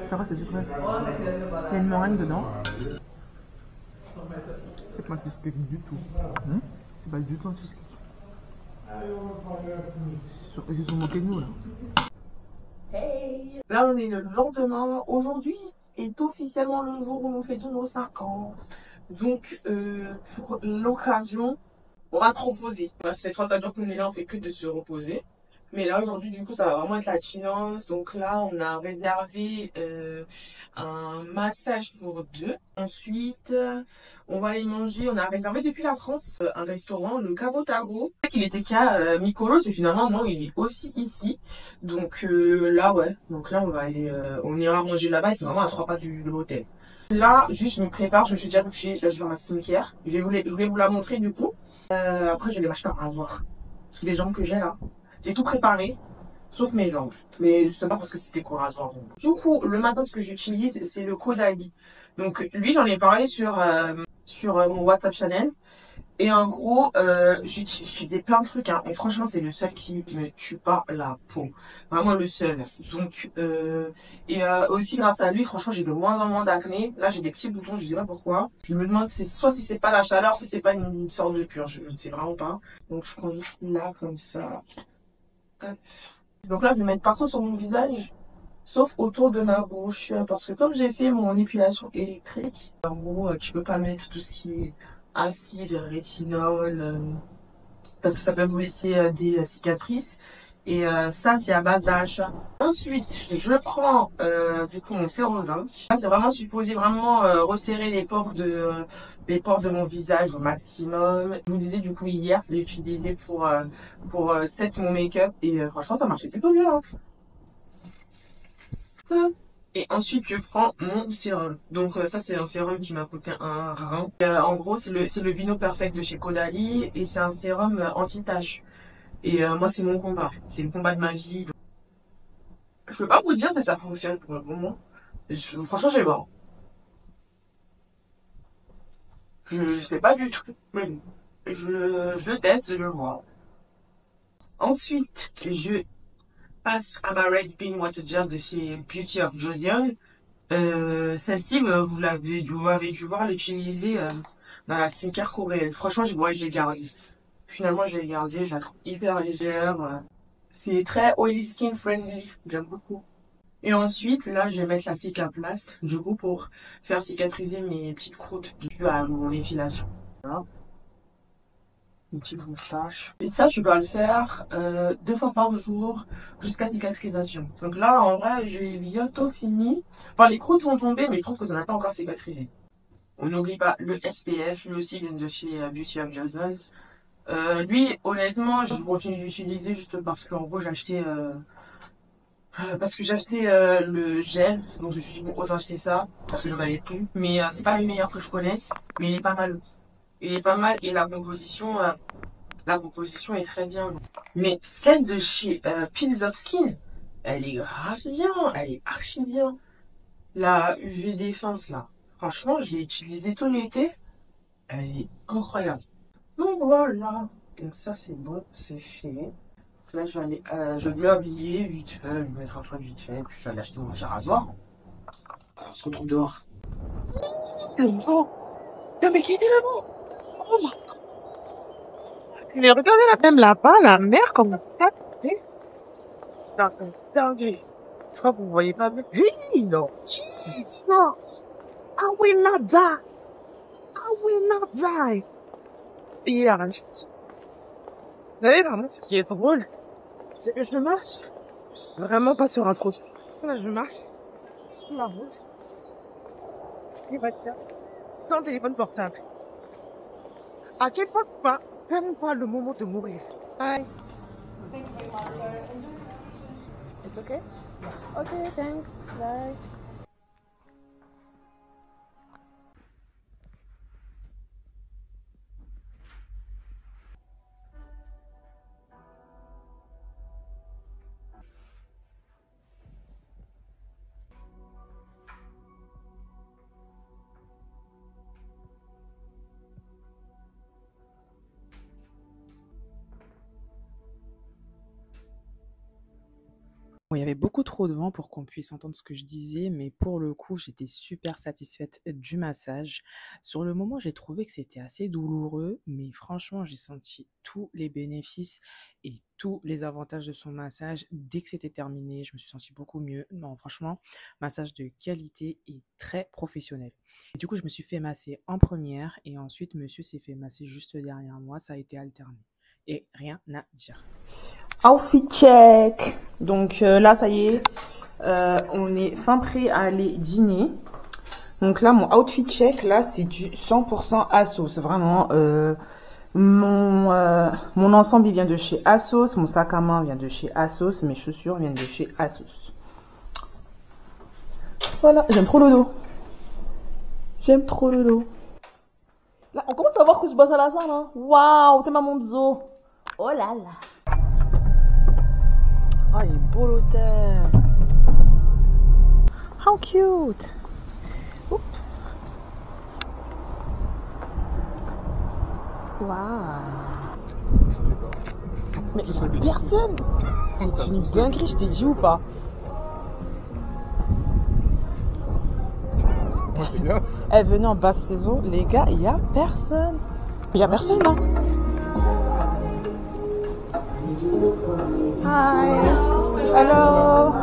Ça va, c'est sucré. Il y a une meringue dedans. C'est pas un cheesecake du tout. C'est pas du tout un cheesecake. Ils se sont moqués de nous là. Hey. Là on est le lendemain. Aujourd'hui est officiellement le jour où on fait tous nos 5 ans. Donc pour l'occasion, on va se reposer. Ça fait 3-4 jours qu'on est là, on fait que de se reposer. Mais là, aujourd'hui, du coup, ça va vraiment être la chillance. Donc là, on a réservé un massage pour deux. Ensuite, on va aller manger. On a réservé depuis la France un restaurant, le Cavotago. Je sais qu'il était qu'à Mykonos, mais finalement, non, il est aussi ici. Donc là, ouais. Donc là, on va aller, on ira manger là-bas. C'est vraiment à 3 pas de l'hôtel. Là, juste, je me prépare. Je me suis déjà douchée. Là, je vais faire ma skincare. Je voulais vous la montrer, du coup. Après, je vais les mâcher par hasard. Parce que les jambes que j'ai là. J'ai tout préparé, sauf mes jambes. Mais justement parce que c'était rasoir. Du coup, le matin, ce que j'utilise, c'est le Caudalie. Donc, lui, j'en ai parlé sur mon WhatsApp channel. Et en gros, j'utilisais plein de trucs. Hein. Et franchement, c'est le seul qui me tue pas la peau. Vraiment le seul. Donc, aussi grâce à lui, franchement, j'ai de moins en moins d'acné. Là, j'ai des petits boutons, je sais pas pourquoi. Je me demande soit si c'est pas la chaleur, si c'est pas une sorte de purge. Je ne sais vraiment pas. Donc, je prends juste là, comme ça. Hop. Donc là, je vais mettre partout sur mon visage, sauf autour de ma bouche. Parce que comme j'ai fait mon épilation électrique, en gros, tu peux pas mettre tout ce qui est acide, rétinol, parce que ça peut vous laisser des cicatrices. Et ça, c'est à base d'AHA. Ensuite, je prends du coup mon Sérozinc. C'est vraiment supposé vraiment resserrer les pores de mon visage au maximum. Je vous disais du coup hier, je l'ai utilisé pour set mon make-up et franchement, ça marchait plutôt bien. Hein. Et ensuite, je prends mon sérum. Donc ça, c'est un sérum qui m'a coûté un rein. En gros, c'est le Vino Perfect de chez Caudalie et c'est un sérum anti-tache. Et moi, c'est mon combat. C'est le combat de ma vie. Donc, je peux pas vous dire si ça fonctionne pour le moment. Franchement, je vais voir. Je sais pas du tout. Mais bon, je le teste, je le vois. Ensuite, je passe à ma Red Bean Water Gel de chez Beauty of Joseon. Celle-ci, vous avez dû voir l'utiliser dans la skincare coréenne. Franchement, je l'ai gardée. Finalement, je l'ai gardée. Je la trouve hyper légère. C'est très oily skin friendly. J'aime beaucoup. Et ensuite, là, je vais mettre la Cicaplast, du coup, pour faire cicatriser mes petites croûtes dues à mon épilation. Voilà. Une petite moustache. Et ça, je dois le faire 2 fois par jour jusqu'à cicatrisation. Donc là, en vrai, j'ai bientôt fini. Enfin, les croûtes sont tombées, mais je trouve que ça n'a pas encore cicatrisé. On n'oublie pas le SPF, lui aussi vient de chez Beauty of Joseon. Lui, honnêtement, je continue d'utiliser juste parce qu'en gros, j'ai acheté... parce que j'ai acheté le gel, donc je me suis dit bon autant acheter ça, parce que j'en avais plus. Mais c'est pas le meilleur que je connaisse, mais il est pas mal. Il est pas mal et la composition est très bien. Mais celle de chez Pills of Skin, elle est grave bien, elle est archi bien. La UV Défense là, franchement je l'ai utilisée tout l'été, elle est incroyable. Donc voilà, donc ça c'est bon, c'est fait. Là, je vais me habiller vite fait, je vais me mettre un truc vite fait, puis je vais aller acheter mon petit rasoir. Alors, on se retrouve dehors. Non, mais qui était là-bas? Oh my god. Mais regardez même là-bas, la mer, comme ça, tu sais. Non, c'est dingue. Je crois que vous voyez pas bien. Hey, non. Jesus. I will not die. I will not die. Et il a rien dit. Vous savez, vraiment, ce qui est drôle, c'est que je marche vraiment pas sur un trottoir. Là, je marche sur la route. Et voilà, sans téléphone portable. À quel point pas, vraiment pas le moment de mourir. Bye. It's okay? Okay, thanks. Bye. Bon, il y avait beaucoup trop de vent pour qu'on puisse entendre ce que je disais, mais pour le coup, j'étais super satisfaite du massage. Sur le moment, j'ai trouvé que c'était assez douloureux, mais franchement, j'ai senti tous les bénéfices et tous les avantages de son massage. Dès que c'était terminé, je me suis sentie beaucoup mieux. Non, franchement, massage de qualité et très professionnel. Et du coup, je me suis fait masser en première et ensuite, monsieur s'est fait masser juste derrière moi. Ça a été alterné. Et rien à dire. Outfit check. Donc là, ça y est, on est fin prêt à aller dîner. Donc là, mon outfit check, là, c'est du 100% ASOS. Vraiment, mon ensemble, il vient de chez ASOS. Mon sac à main vient de chez ASOS. Mes chaussures viennent de chez ASOS. Voilà, j'aime trop le dos. J'aime trop le dos. Là, on commence à voir que je bosse à la salle, hein. Waouh, t'es ma monzo. Oh là là. Oh, il est beau l'hôtel. How cute. Oups. Waouh. Mais il y a personne. C'est une dinguerie, je t'ai dit ou pas? C'est bien. Elle venait en basse saison, les gars, il y a personne. Il y a personne, hein. Hi. Hello.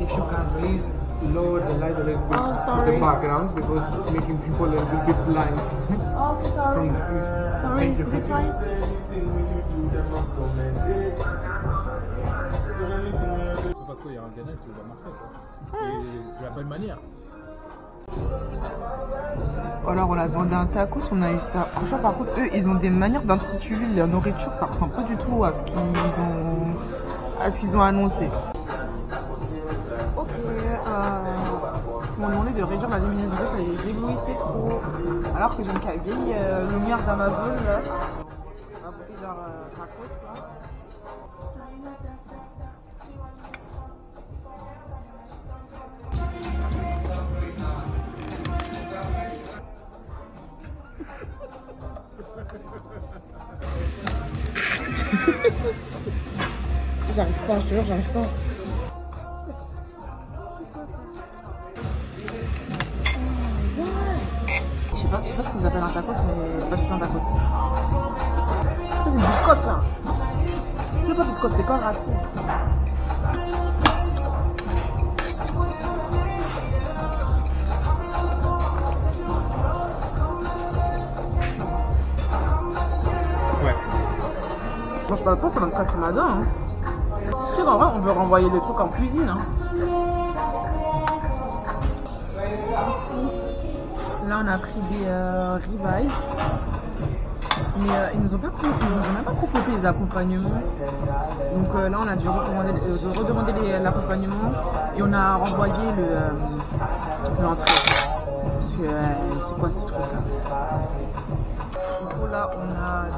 If you can please lower the light a little bit Oh, sorry. the background because it's making people a little bit blind Oh, sorry. from the trees. Sorry, Thank you. is it fine? Parce qu'il y a un gagnant qui va marquer ça. Et de la bonne manière. Alors on a demandé un tacos, on a eu ça. Franchement par contre eux ils ont des manières d'intituler leur nourriture, ça ressemble pas du tout à ce qu'ils ont annoncé. Ok, ils m'ont demandé de réduire la luminosité, ça les éblouissait trop. Alors que j'ai une vieille lumière d'Amazon là. On va goûter leur tacos là. J'arrive pas, je te jure, j'arrive pas. Je sais pas ce qu'ils appellent un tacos, mais c'est pas du tout un tacos. Ça, c'est une biscotte, ça. C'est pas biscotte, c'est pas racine. Ouais. Moi, je parle pas, ça va me casser ma dent. Hein. Tu sais qu'en vrai, on peut renvoyer le truc en cuisine. Hein. Là, on a pris des ribeyes. Mais ils nous ont même pas proposé les accompagnements. Donc là, on a dû redemander l'accompagnement. Et on a renvoyé l'entrée. C'est quoi ce truc là? Du coup, là, on a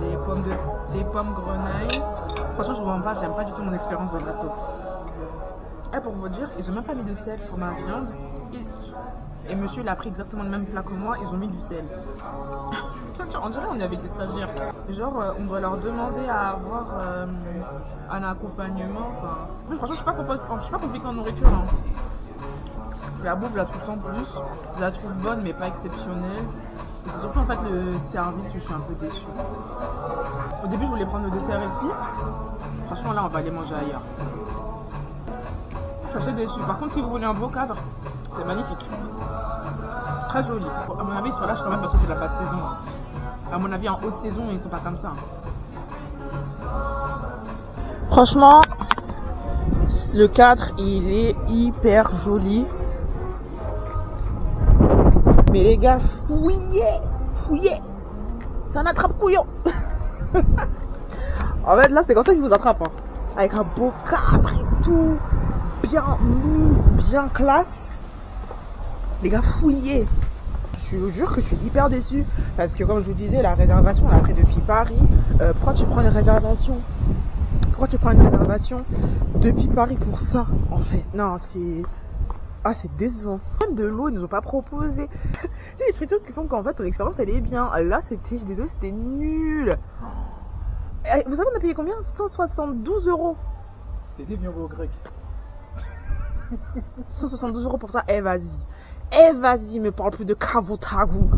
des pommes grenailles. Franchement, je vous rends pas, j'aime pas du tout mon expérience de resto. Et pour vous dire, ils ont même pas mis de sel sur ma viande. Et monsieur, il a pris exactement le même plat que moi, ils ont mis du sel. On dirait qu'on est avec des stagiaires. Genre, on doit leur demander à avoir un accompagnement. Enfin, franchement, je suis pas compliquée en nourriture. Hein. La bouffe, je la trouve sans plus. Je la trouve bonne, mais pas exceptionnelle. Et c'est surtout en fait le service où je suis un peu déçue. Au début, je voulais prendre le dessert ici. Franchement, là, on va aller manger ailleurs. Je suis assez déçue. Par contre, si vous voulez un beau cadre, c'est magnifique. Très joli. À mon avis, ils sont là quand même parce que c'est la basse saison. À mon avis, en haute saison, ils sont pas comme ça. Franchement, le cadre, il est hyper joli. Mais les gars, fouillez. C'est un attrape-couillon. En fait, là, c'est comme ça qu'ils vous attrapent. Hein. Avec un beau cadre et tout. Bien mince, bien classe. Les gars, fouillez. Je vous jure que je suis hyper déçue. Parce que comme je vous disais, la réservation, on l'a pris depuis Paris. Pourquoi tu prends une réservation? Pourquoi tu prends une réservation depuis Paris pour ça, en fait? Non, c'est... Ah, c'est décevant. Même de l'eau, ils nous ont pas proposé. C'est des trucs qui font qu'en fait, ton expérience, elle est bien. Là, c'était... Je suis désolée, c'était nul. Vous savez, on a payé combien? 172 €. C'était bien au grec. 172 € pour ça. Eh, vas-y. Eh, vas-y, me parle plus de Kavutagu.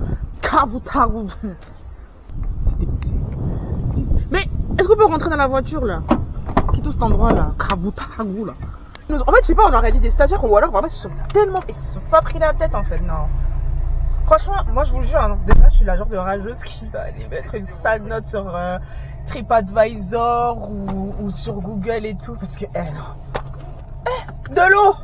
Mais, est-ce qu'on peut rentrer dans la voiture, là? Quitte cet endroit, là. Kavutagu, là. En fait, je sais pas, on aurait dit des stagiaires ou alors vraiment ils se sont pas pris la tête en fait, non. Franchement, moi je vous jure, hein, déjà je suis la genre de rageuse qui va aller mettre une sale note sur TripAdvisor ou sur Google et tout. Parce que, de l'eau.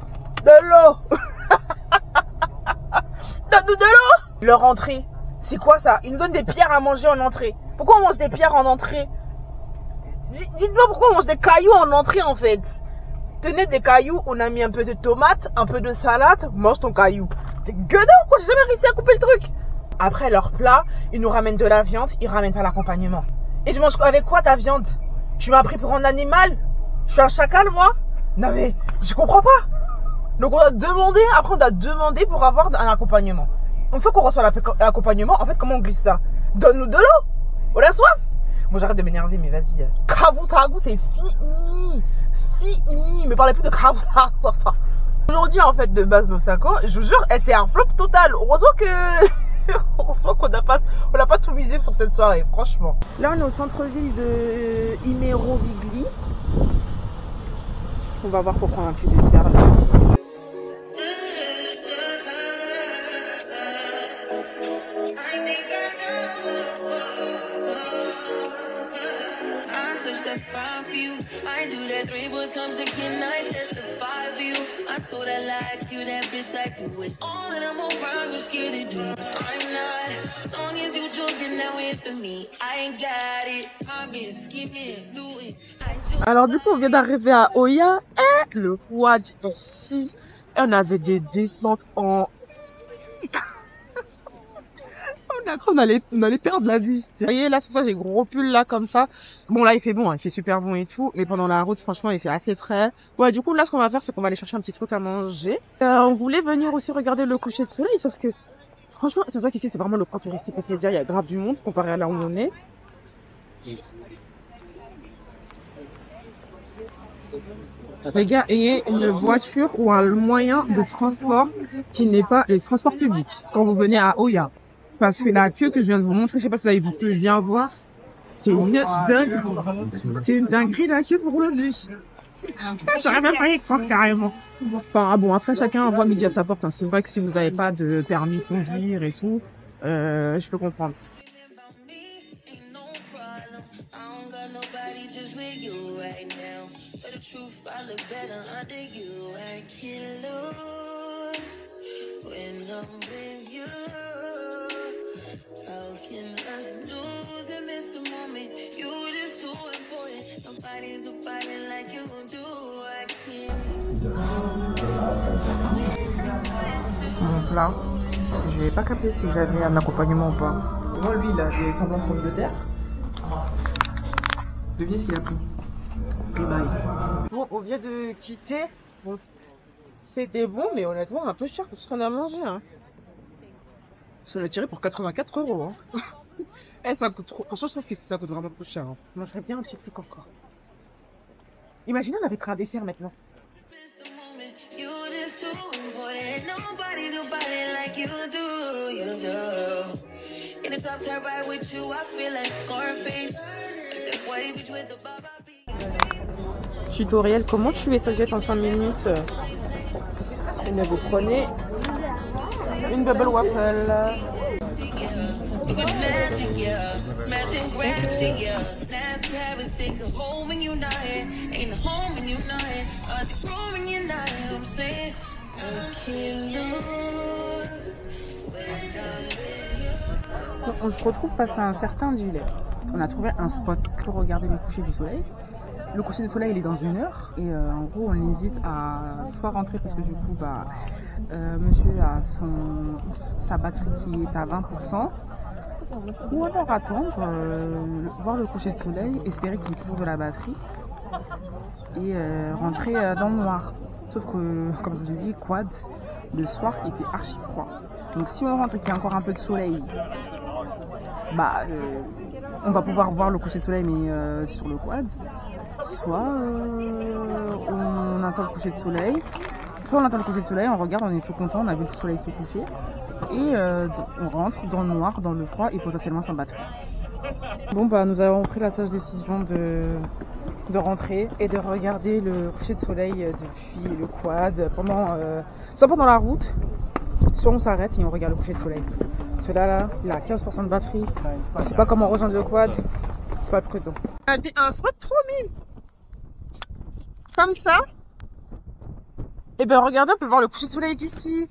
Donne-nous de l'eau. Leur entrée, c'est quoi ça? Ils nous donnent des pierres à manger en entrée. Pourquoi on mange des pierres en entrée? Dites-moi pourquoi on mange des cailloux en entrée en fait. Tenez des cailloux, on a mis un peu de tomates, un peu de salade, mange ton caillou. C'était gueudin quoi, j'ai jamais réussi à couper le truc. Après leur plat, ils nous ramènent de la viande, ils ramènent pas l'accompagnement. Et je mange avec quoi ta viande? Tu m'as pris pour un animal? Je suis un chacal moi? Non mais, je comprends pas. Donc on a demandé, après on a demandé pour avoir un accompagnement. Une fois qu'on reçoit l'accompagnement, en fait comment on glisse ça? Donne-nous de l'eau. On a soif. Bon j'arrête de m'énerver mais vas-y. Kavutagu c'est fini. Fini. Me parlez plus de Kavutagu. Aujourd'hui en fait de base nos 5 ans, je vous jure, c'est un flop total. Heureusement qu'on n'a pas tout misé sur cette soirée, franchement. Là on est au centre-ville de Imerovigli. On va voir pour prendre un petit dessert là. I do that 3 more times again, I testify for you. I told her like you, that bitch I do it all and I'm around, you scared to do it. I'm not, as long as you joking now wait for me, I ain't got it. I'm being skipping, do it. Alors du coup on vient d'arriver à Oya, et le quad est ici, et on avait des descentes en... On a cru on allait perdre la vue. Vous voyez là, c'est pour ça que j'ai gros pull là comme ça. Bon là il fait bon, il fait super bon et tout, mais pendant la route franchement il fait assez frais. Ouais du coup là ce qu'on va faire c'est qu'on va aller chercher un petit truc à manger. On voulait venir aussi regarder le coucher de soleil, sauf que franchement ça se voit qu'ici c'est vraiment le point touristique parce qu'il y a grave du monde comparé à là où on est. Les gars, ayez une voiture ou un moyen de transport qui n'est pas les transports publics quand vous venez à Oya. Parce que la queue que je viens de vous montrer, je sais pas si vous pouvez bien voir, c'est une dinguerie. C'est une dinguerie la queue pour le bus. J'aurais même pas y croire carrément. Enfin, bon, après chacun voit midi à sa porte. Hein. C'est vrai que si vous n'avez pas de permis de conduire et tout, je peux comprendre. Mon plat, je n'ai pas capté si j'avais un accompagnement ou pas. Moi, lui, il a des semblants de pommes de terre. Devinez ce qu'il a pris. Ribaille. Bon, on vient de quitter. Bon, c'était bon, mais honnêtement, un peu cher pour ce qu'on a mangé. Hein. Ça l'a tiré pour 84 €. Hein. Ça coûte trop. Franchement, je trouve que ça coûte vraiment trop cher. Hein. Je mangerais bien un petit truc encore. Imaginez, on avait pris un dessert maintenant. Tutoriel, comment tuer sa jette en 5 minutes. Et bien, vous prenez une bubble waffle. On se retrouve face à un certain gilet. On a trouvé un spot pour regarder le coucher du soleil. Le coucher du soleil il est dans 1 heure et en gros on hésite à soit rentrer parce que du coup monsieur a sa batterie qui est à 20%, ou alors attendre, voir le coucher de soleil, espérer qu'il y ait toujours de la batterie et rentrer dans le noir. Sauf que comme je vous ai dit, quad, le soir il fait archi froid. Donc si on rentre et qu'il y a encore un peu de soleil, on va pouvoir voir le coucher de soleil mais sur le quad. Soit on attend le coucher de soleil, on regarde, on est tout content, on a vu le soleil se coucher et on rentre dans le noir, dans le froid et potentiellement sans batterie. Bon nous avons pris la sage décision de rentrer et de regarder le coucher de soleil depuis le quad soit pendant la route, soit on s'arrête et on regarde le coucher de soleil. Celui-là, il a 15% de batterie, c'est pas comment rejoindre le quad. C'est pas prudent. On a mis un spot trop mime. Comme ça. Et ben regardez, on peut voir le coucher de soleil d'ici.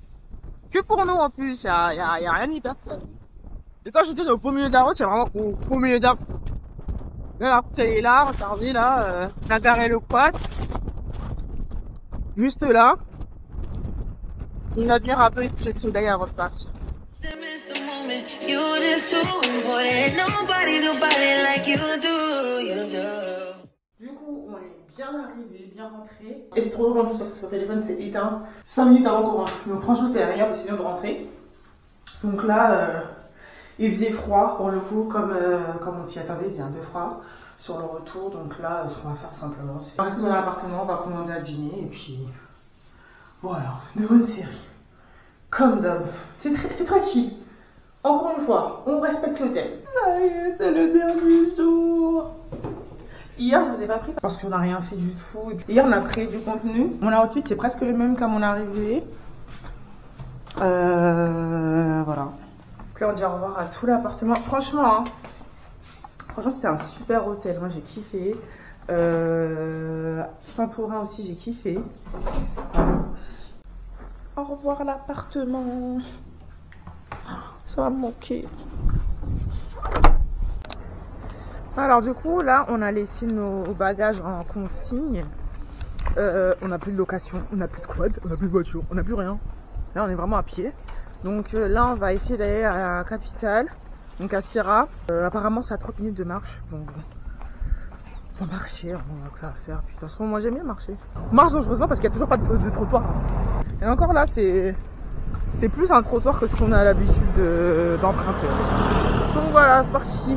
Que pour nous en plus, y a rien ni personne. Et quand je dis au beau milieu de la route, c'est vraiment au beau milieu de la route. Là, la route elle est là, regardez là, on a garé le quad. Juste là. On a bien rappelé le coucher de soleil avant de partir. Du coup, on est bien arrivé, bien rentré. Et c'est trop drôle en plus parce que son téléphone s'est éteint 5 minutes avant qu'on rentre. Donc franchement, c'était la meilleure décision de rentrer. Donc là, il faisait froid pour le coup, comme on s'y attendait, il faisait un peu froid sur le retour. Donc là, ce qu'on va faire simplement, c'est rester dans l'appartement, on va commander à dîner et puis voilà, de bonnes séries. Comme d'hab. C'est tranquille. Encore une fois, on respecte l'hôtel. Ça y est, c'est le dernier jour. Hier, je vous ai pas pris parce qu'on n'a rien fait du tout. Hier, on a créé du contenu. Mon outfit, c'est presque le même qu'à mon arrivée. Voilà. Donc là, on dit au revoir à tout l'appartement. Franchement, c'était un super hôtel. Moi, j'ai kiffé. Santorin aussi, j'ai kiffé. Au revoir l'appartement. Ça va me manquer. Alors du coup là on a laissé nos bagages en consigne. On n'a plus de location, on n'a plus de quad, on n'a plus de voiture, on n'a plus rien. Là on est vraiment à pied. Donc là on va essayer d'aller à la capitale, donc à Fira. Apparemment c'est à 30 minutes de marche. Donc on va marcher, on va que ça va faire. Puis de toute façon moi j'aime bien marcher. Marche dangereusement parce qu'il n'y a toujours pas de trottoir. Et encore là c'est plus un trottoir que ce qu'on a l'habitude d'emprunter. Donc voilà, c'est parti.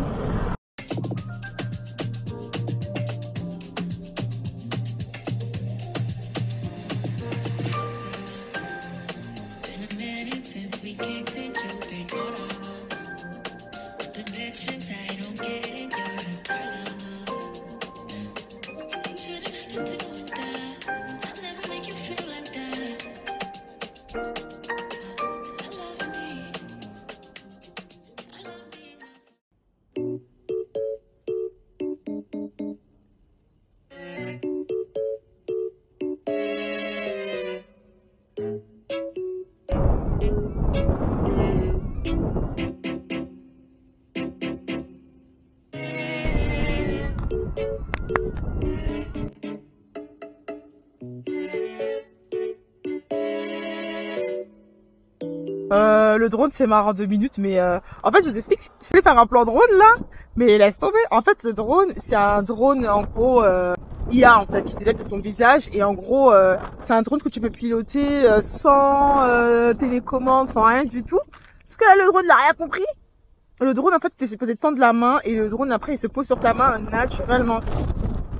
Le drone c'est marrant 2 minutes mais en fait je vous explique, si vous voulez faire un plan drone là, mais laisse tomber. En fait le drone c'est un drone en gros IA en fait qui détecte ton visage et en gros c'est un drone que tu peux piloter sans télécommande, sans rien du tout. Parce que là le drone il a rien compris. Le drone en fait était supposé tendre la main et le drone après il se pose sur ta main naturellement.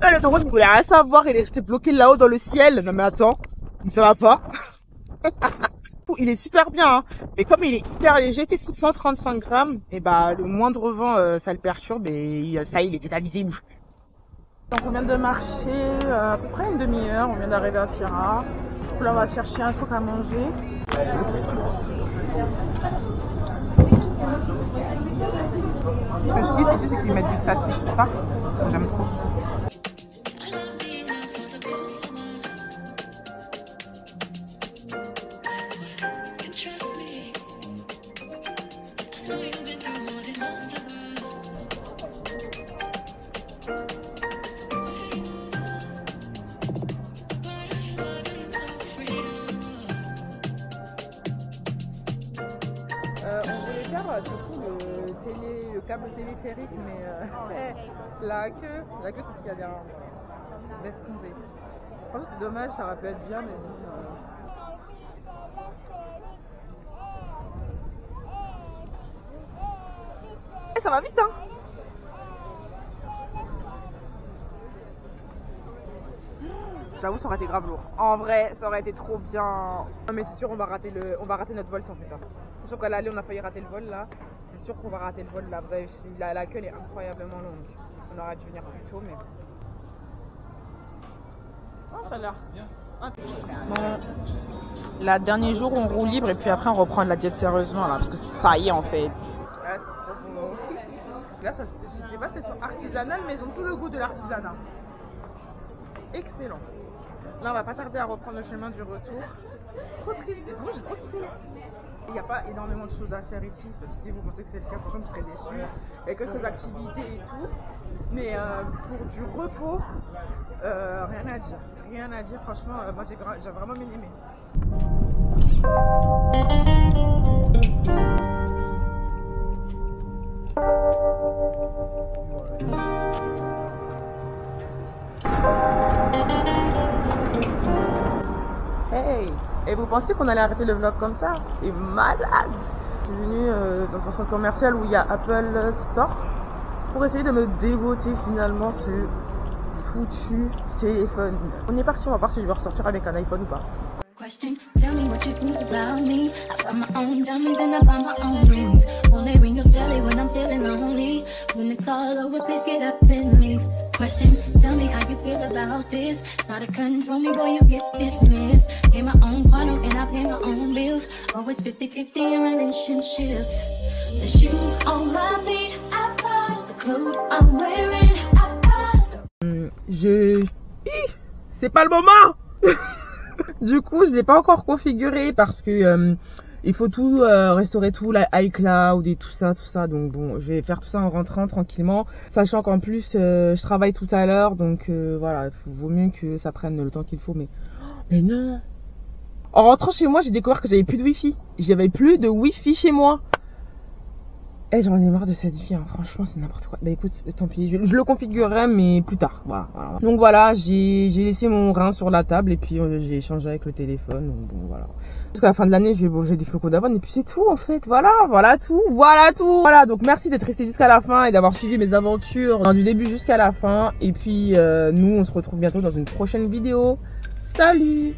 Là le drone il voulait rien savoir, il est resté bloqué là-haut dans le ciel. Non mais attends, ça va pas. Il est super bien, hein. Mais comme il est hyper léger, fait 135 grammes, et bah le moindre vent ça le perturbe et ça il est tétanisé, il bouge plus. Donc on vient de marcher à peu près une demi-heure, on vient d'arriver à Fira. Donc là on va chercher un truc à manger. Ce que je kiffe ici c'est qu'ils mettent du tzatziki, j'aime trop. Du coup le câble téléphérique mais la queue c'est ce qu'il y a derrière moi. Je laisse tomber. Franchement c'est dommage, ça aurait pu être bien mais bon. Ça va vite hein. J'avoue ça aurait été grave lourd. En vrai ça aurait été trop bien. Non mais c'est sûr on va rater notre vol si on fait ça. C'est sûr qu'à l'aller on a failli rater le vol là. C'est sûr qu'on va rater le vol là. Vous avez la queue elle est incroyablement longue. On aurait dû venir plus tôt mais. Oh ça a l'air bien. Bon, la dernier jour on roule libre et puis après on reprend la diète sérieusement là parce que ça y est en fait. Ah c'est trop beau. Là, ça, je sais pas si elles sont artisanales, mais elles ont tout le goût de l'artisanat. Excellent. Là, on va pas tarder à reprendre le chemin du retour. Trop triste, moi j'ai trop kiffé. Il n'y a pas énormément de choses à faire ici, parce que si vous pensez que c'est le cas, franchement, vous serez déçus. Il y a quelques activités et tout, mais pour du repos, rien à dire. Rien à dire, franchement, moi j'ai vraiment bien aimé. Hey! Et vous pensiez qu'on allait arrêter le vlog comme ça? Et malade! Je suis venue dans un centre commercial où il y a Apple Store pour essayer de me dégoter finalement ce foutu téléphone. On est parti, on va voir si je vais ressortir avec un iPhone ou pas. Question, tell me what you think about me. I got my own diamonds and I buy my own rings. Only ring your celly when I'm feeling lonely. When it's all over, please get up and leave. Question, tell me how you feel about this. Not a control me, boy, you get dismissed. Pay my own quarter and I pay my own bills. Always 50-50 in relationships. The shoe on my feet, I bought the clothes I'm wearing. C'est pas le moment. Du coup, je l'ai pas encore configuré parce que il faut tout restaurer tout, la iCloud et tout ça. Donc bon, je vais faire tout ça en rentrant tranquillement, sachant qu'en plus je travaille tout à l'heure, donc voilà, il vaut mieux que ça prenne le temps qu'il faut. Mais non. En rentrant chez moi, j'ai découvert que j'avais plus de Wi-Fi. J'avais plus de Wi-Fi chez moi. Eh, j'en ai marre de cette vie, hein. Franchement, c'est n'importe quoi. Bah écoute, tant pis, je le configurerai, mais plus tard. Voilà. Donc voilà, j'ai laissé mon rein sur la table et puis j'ai échangé avec le téléphone. Donc bon, voilà. Parce qu'à la fin de l'année, je vais manger des flocons d'avoine et puis c'est tout en fait. Voilà tout. Voilà, donc merci d'être resté jusqu'à la fin et d'avoir suivi mes aventures du début jusqu'à la fin. Et puis nous, on se retrouve bientôt dans une prochaine vidéo. Salut!